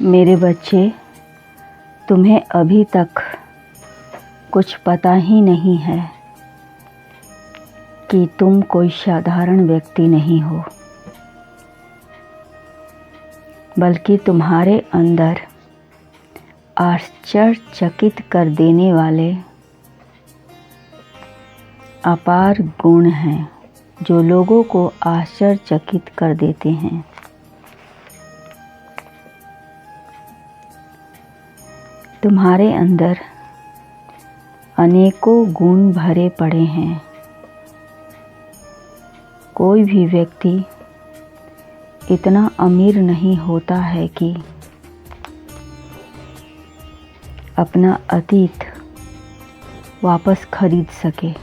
मेरे बच्चे, तुम्हें अभी तक कुछ पता ही नहीं है कि तुम कोई साधारण व्यक्ति नहीं हो, बल्कि तुम्हारे अंदर आश्चर्यचकित कर देने वाले अपार गुण हैं जो लोगों को आश्चर्यचकित कर देते हैं। तुम्हारे अंदर अनेकों गुण भरे पड़े हैं। कोई भी व्यक्ति इतना अमीर नहीं होता है कि अपना अतीत वापस खरीद सके।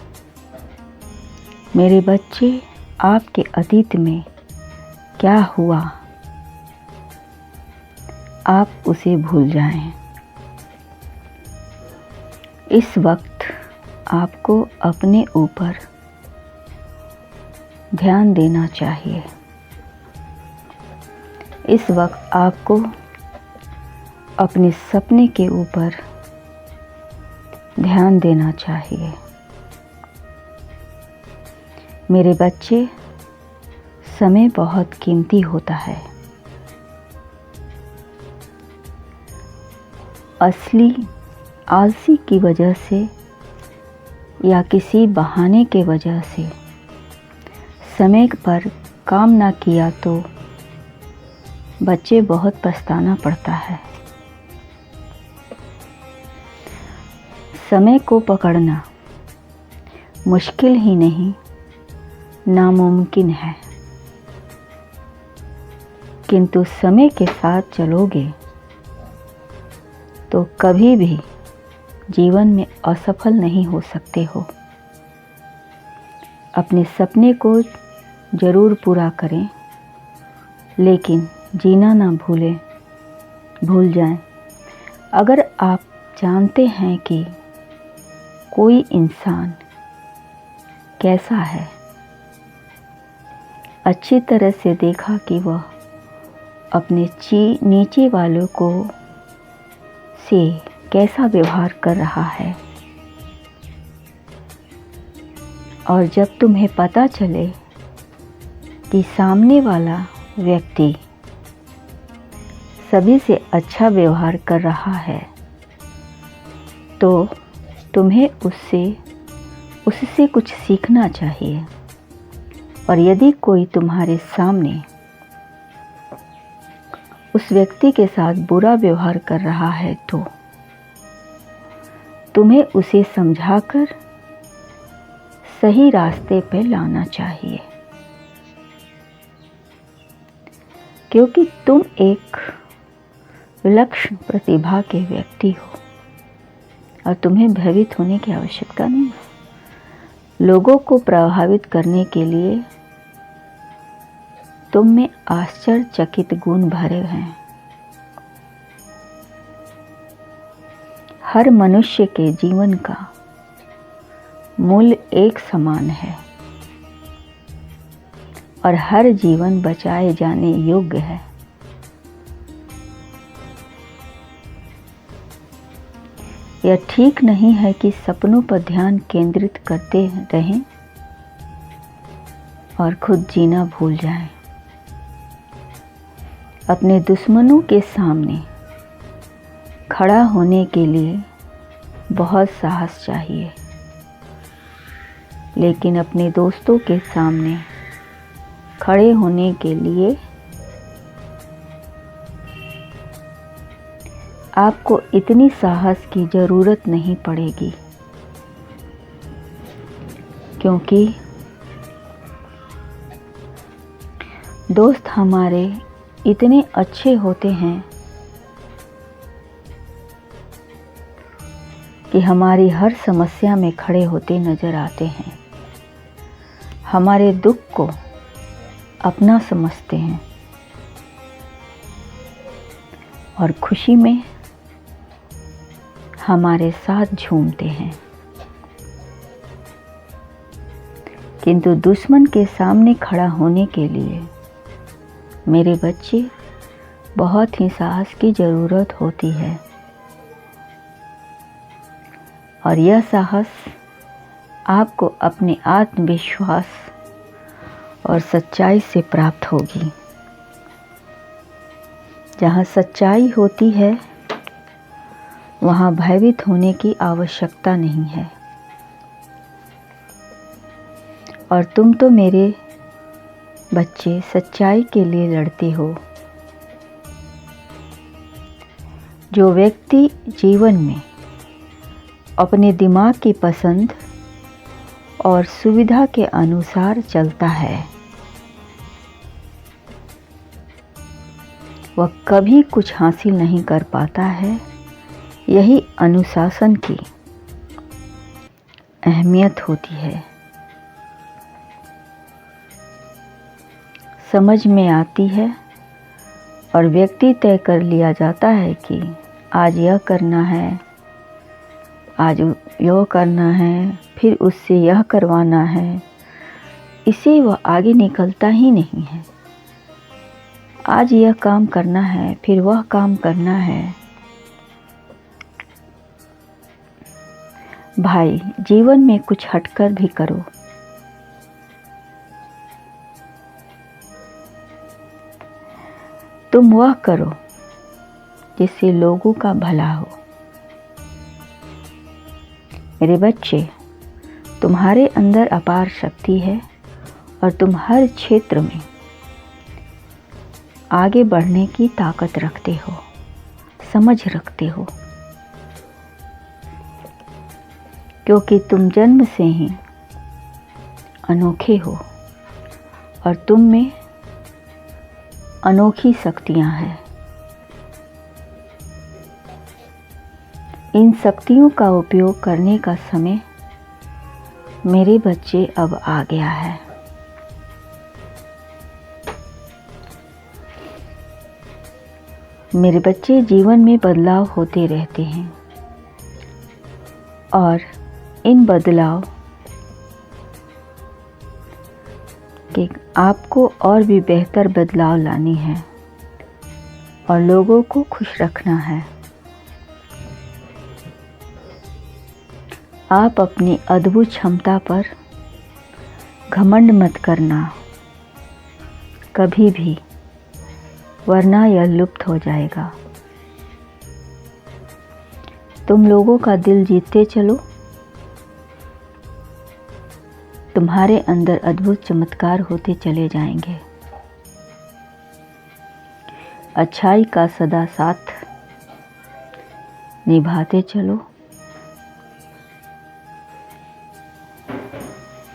मेरे बच्चे, आपके अतीत में क्या हुआ, आप उसे भूल जाएं। इस वक्त आपको अपने ऊपर ध्यान देना चाहिए। इस वक्त आपको अपने सपने के ऊपर ध्यान देना चाहिए। मेरे बच्चे, समय बहुत कीमती होता है। असली आलसी की वजह से या किसी बहाने के वजह से समय पर काम ना किया तो बच्चे बहुत पछताना पड़ता है। समय को पकड़ना मुश्किल ही नहीं, नामुमकिन है। किंतु समय के साथ चलोगे तो कभी भी जीवन में असफल नहीं हो सकते हो। अपने सपने को ज़रूर पूरा करें, लेकिन जीना ना भूल जाएं। अगर आप जानते हैं कि कोई इंसान कैसा है, अच्छी तरह से देखा कि वह अपने नीचे वालों को से कैसा व्यवहार कर रहा है, और जब तुम्हें पता चले कि सामने वाला व्यक्ति सभी से अच्छा व्यवहार कर रहा है, तो तुम्हें उससे कुछ सीखना चाहिए। और यदि कोई तुम्हारे सामने उस व्यक्ति के साथ बुरा व्यवहार कर रहा है तो तुम्हें उसे समझाकर सही रास्ते पे लाना चाहिए, क्योंकि तुम एक विलक्षण प्रतिभा के व्यक्ति हो और तुम्हें भयभीत होने की आवश्यकता नहीं। लोगों को प्रभावित करने के लिए तुम में आश्चर्यचकित गुण भरे हैं। हर मनुष्य के जीवन का मूल्य एक समान है और हर जीवन बचाए जाने योग्य है। यह ठीक नहीं है कि सपनों पर ध्यान केंद्रित करते रहें और खुद जीना भूल जाएं। अपने दुश्मनों के सामने खड़ा होने के लिए बहुत साहस चाहिए, लेकिन अपने दोस्तों के सामने खड़े होने के लिए आपको इतनी साहस की ज़रूरत नहीं पड़ेगी, क्योंकि दोस्त हमारे इतने अच्छे होते हैं कि हमारी हर समस्या में खड़े होते नज़र आते हैं, हमारे दुख को अपना समझते हैं और खुशी में हमारे साथ झूमते हैं। किंतु दुश्मन के सामने खड़ा होने के लिए मेरे बच्चे बहुत ही साहस की ज़रूरत होती है और यह साहस आपको अपने आत्मविश्वास और सच्चाई से प्राप्त होगी। जहाँ सच्चाई होती है वहाँ भयभीत होने की आवश्यकता नहीं है। और तुम तो मेरे बच्चे सच्चाई के लिए लड़ते हो। जो व्यक्ति जीवन में अपने दिमाग की पसंद और सुविधा के अनुसार चलता है वह कभी कुछ हासिल नहीं कर पाता है। यही अनुशासन की अहमियत होती है। समझ में आती है और व्यक्ति तय कर लिया जाता है कि आज यह करना है, आज यह करना है, फिर उससे यह करवाना है। इसे वह आगे निकलता ही नहीं है। आज यह काम करना है, फिर वह काम करना है। भाई, जीवन में कुछ हटकर भी करो। तुम वह करो जिससे लोगों का भला हो। मेरे बच्चे, तुम्हारे अंदर अपार शक्ति है और तुम हर क्षेत्र में आगे बढ़ने की ताकत रखते हो, समझ रखते हो, क्योंकि तुम जन्म से ही अनोखे हो और तुम में अनोखी शक्तियां हैं। इन शक्तियों का उपयोग करने का समय मेरे बच्चे अब आ गया है। मेरे बच्चे, जीवन में बदलाव होते रहते हैं और इन बदलाव कि आपको और भी बेहतर बदलाव लानी है और लोगों को खुश रखना है। आप अपनी अद्भुत क्षमता पर घमंड मत करना कभी भी, वरना यह लुप्त हो जाएगा। तुम लोगों का दिल जीतते चलो। तुम्हारे अंदर अद्भुत चमत्कार होते चले जाएंगे। अच्छाई का सदा साथ निभाते चलो।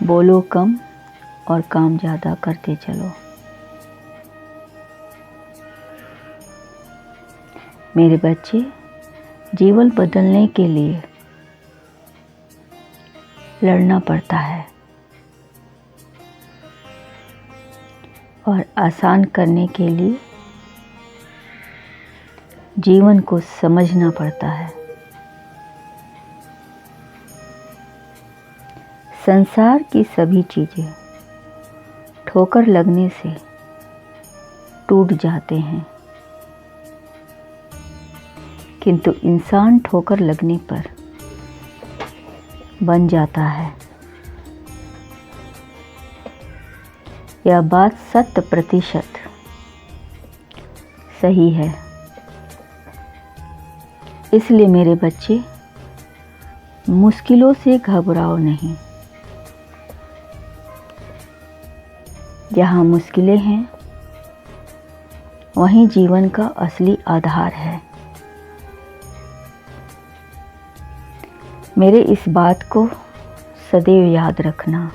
बोलो कम और काम ज़्यादा करते चलो। मेरे बच्चे, जीवन बदलने के लिए लड़ना पड़ता है और आसान करने के लिए जीवन को समझना पड़ता है। संसार की सभी चीज़ें ठोकर लगने से टूट जाते हैं, किंतु इंसान ठोकर लगने पर बन जाता है। यह बात 100% सही है। इसलिए मेरे बच्चे, मुश्किलों से घबराओ नहीं। जहाँ मुश्किलें हैं वहीं जीवन का असली आधार है। मेरे इस बात को सदैव याद रखना।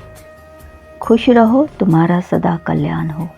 खुश रहो, तुम्हारा सदा कल्याण हो।